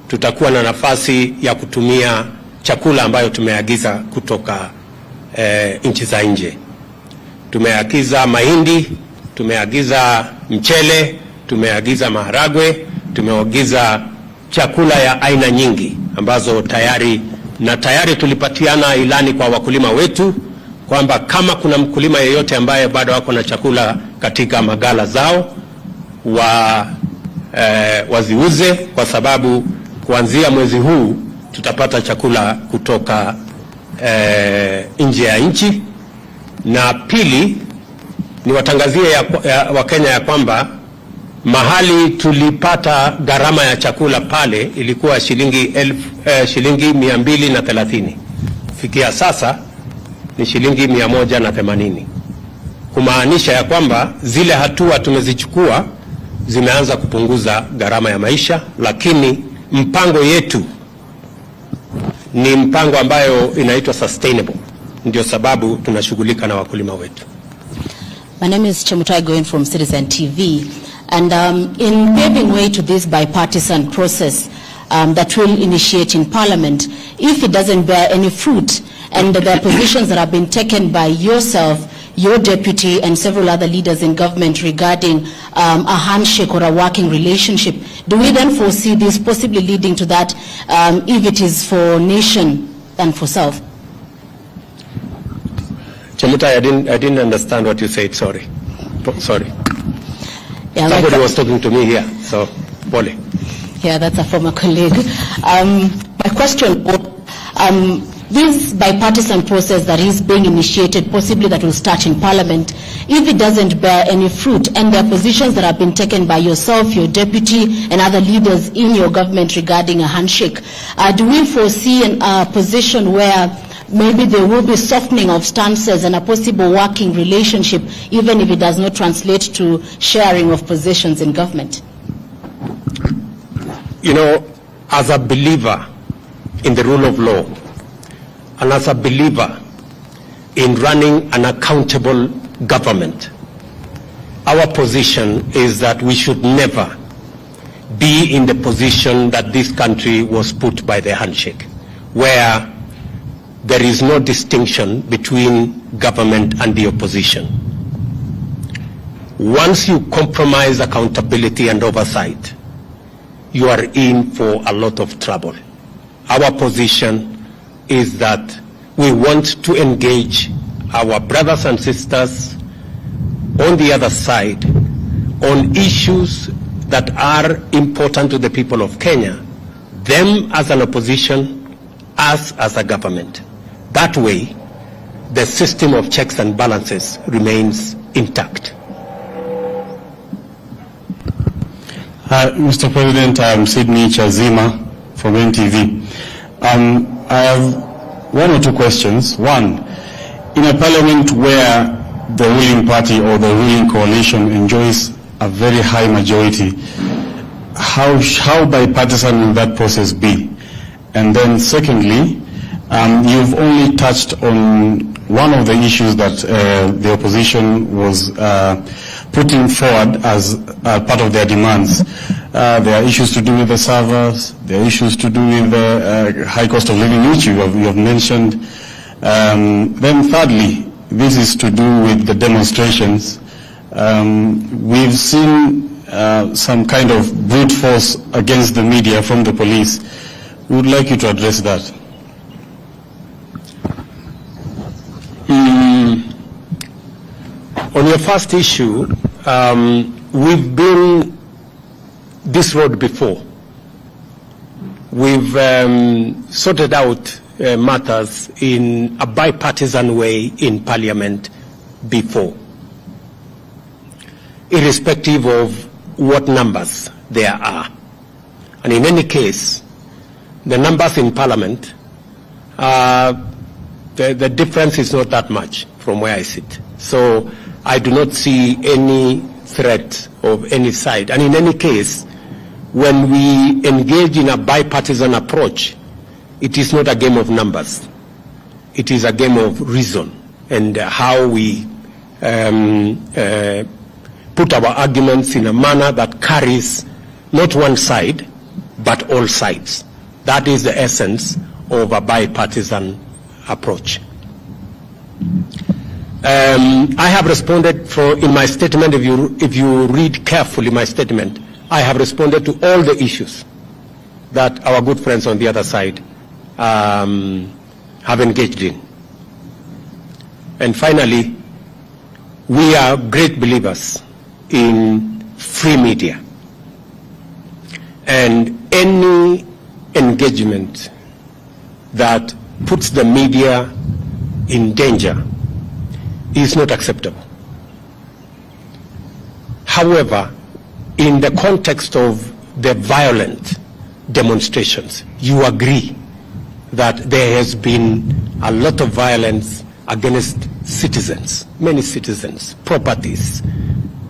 tutakuwa na nafasi ya kutumia chakula ambayo tumeagiza kutoka nchi za nje. Tumeagiza mahindi, tumeagiza mchele, tumeagiza maharagwe, tumeagiza chakula ya aina nyingi ambazo tayari tulipatiana ilani kwa wakulima wetu kwamba kama kuna mkulima yeyote ambaye bado wako na chakula katika magala zao waziuze, kwa sababu kuanzia mwezi huu tutapata chakula kutoka nje ya nchi. Na pili, ni watangazie Wakenya ya kwamba mahali tulipata gharama ya chakula pale ilikuwa shilingi 230. Fikia sasa ni shilingi 180. Kumaanisha ya kwamba zile hatua tumezichukua zimeanza kupunguza gharama ya maisha, lakini mpango yetu ni mpango ambayo inaitwa sustainable. Ndio sababu tunashughulika na wakulima wetu. My name is Chemutai Goin from Citizen TV, and in paving way to this bipartisan process that will initiate in Parliament, if it doesn't bear any fruit, and the positions that have been taken by yourself, your deputy, and several other leaders in government regarding a handshake or a working relationship, do we then foresee this possibly leading to that if it is for nation than for self? Chemutai, I didn't understand what you said. Sorry. Yeah, somebody was talking to me here, so Pole. Yeah, that's a former colleague. My question, this bipartisan process that is being initiated, possibly that will start in Parliament, if it doesn't bear any fruit, and there are positions that have been taken by yourself, your deputy, and other leaders in your government regarding a handshake, do we foresee a position where maybe there will be softening of stances and a possible working relationship, even if it does not translate to sharing of positions in government? You know, as a believer in the rule of law, and as a believer in running an accountable government, our position is that we should never be in the position that this country was put by the handshake, where there is no distinction between government and the opposition. Once you compromise accountability and oversight, you are in for a lot of trouble. Our position is that we want to engage our brothers and sisters on the other side on issues that are important to the people of Kenya, them as an opposition, us as a government. That way, the system of checks and balances remains intact. Mr. President, I'm Sydney Chazima from NTV. I have one or two questions. One, in a parliament where the ruling party or the ruling coalition enjoys a very high majority, how bipartisan will that process be? And then secondly, you've only touched on one of the issues that the opposition was putting forward as part of their demands. There are issues to do with the servers, there are issues to do with the high cost of living, which you have mentioned. Then thirdly, this is to do with the demonstrations. We've seen some kind of brute force against the media from the police. We would like you to address that. On your first issue, we've been this road before. We've sorted out matters in a bipartisan way in Parliament before, irrespective of what numbers there are. And in any case, the numbers in Parliament, the difference is not that much from where I sit. So I do not see any threat of any side. And in any case, when we engage in a bipartisan approach, it is not a game of numbers. It is a game of reason and how we put our arguments in a manner that carries not one side, but all sides. That is the essence of a bipartisan approach. I have responded in my statement, if you read carefully my statement, I have responded to all the issues that our good friends on the other side have engaged in. And finally, we are great believers in free media. And any engagement that puts the media in danger is not acceptable. However, in the context of the violent demonstrations, you agree that there has been a lot of violence against citizens, many citizens, properties,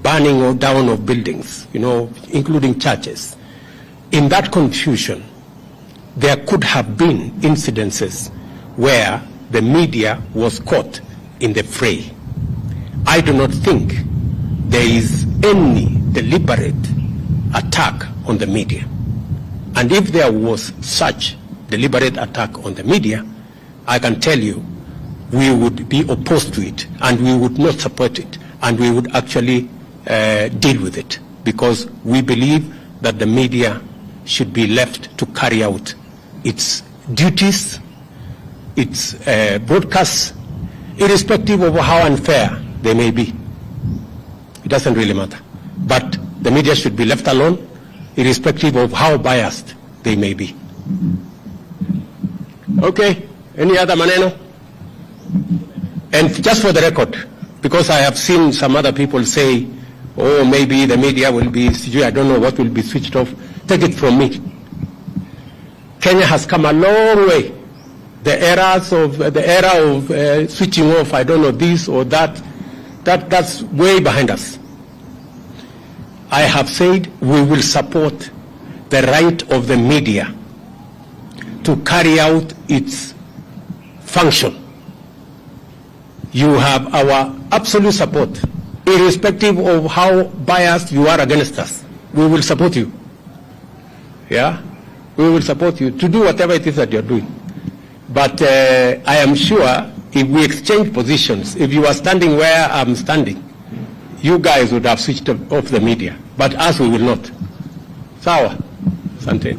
burning or down of buildings, including churches. In that confusion, there could have been incidences where the media was caught in the fray. I do not think there is any deliberate attack on the media. And if there was such deliberate attack on the media, I can tell you we would be opposed to it, and we would not support it, and we would actually deal with it, because we believe that the media should be left to carry out its duties, its broadcasts, irrespective of how unfair they may be. It doesn't really matter. But the media should be left alone, irrespective of how biased they may be. Okay, any other maneno? And just for the record, because I have seen some other people say, oh, maybe the media will be, I don't know what will be switched off. Take it from me. Kenya has come a long way. The era of switching off, I don't know, this or that's way behind us. I have said we will support the right of the media to carry out its function. You have our absolute support, irrespective of how biased you are against us. We will support you. Yeah? We will support you to do whatever it is that you're doing. But I am sure if we exchange positions, if you are standing where I'm standing, you guys would have switched off the media. But us, we will not. Sawa. Asante.